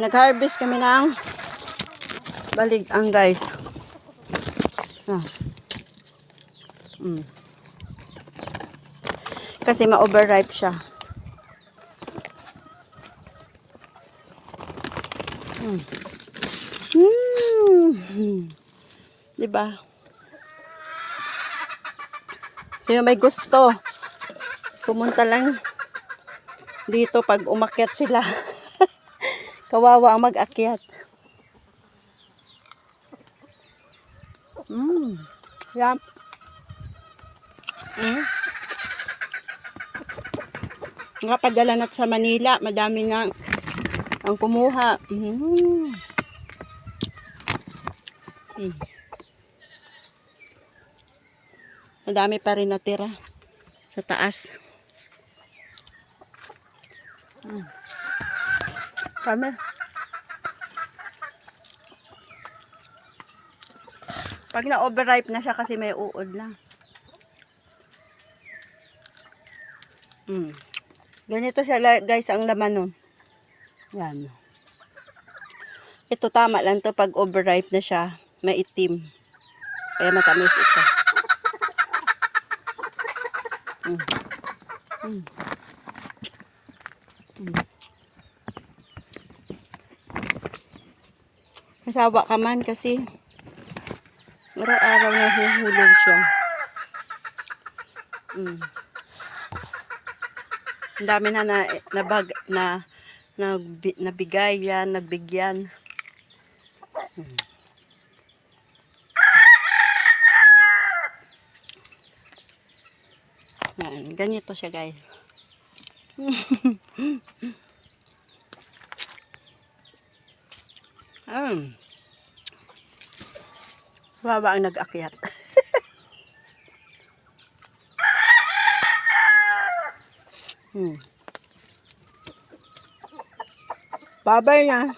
Nag-harvest kami ng baligang guys. Ah. Kasi ma-overripe siya. Diba? Sino may gusto, pumunta lang dito pag umakyat sila. Kawawa ang mag-akyat. Yum. Nakapadala na sa Manila, madami nga ang kumuha. Madami pa rin natira sa taas. Kami. Pag na-overripe na siya kasi may uod na. Ganito siya guys ang laman nun. Yan. Ito tama lang to pag overripe na siya, may itim. Kaya matamis ito. Kasawa ka man kasi araw-araw na huhulog siya. Ang dami na nabigay yan, nagbigyan. Ganito siya guys. Baba ang nag-akyat. Babay na.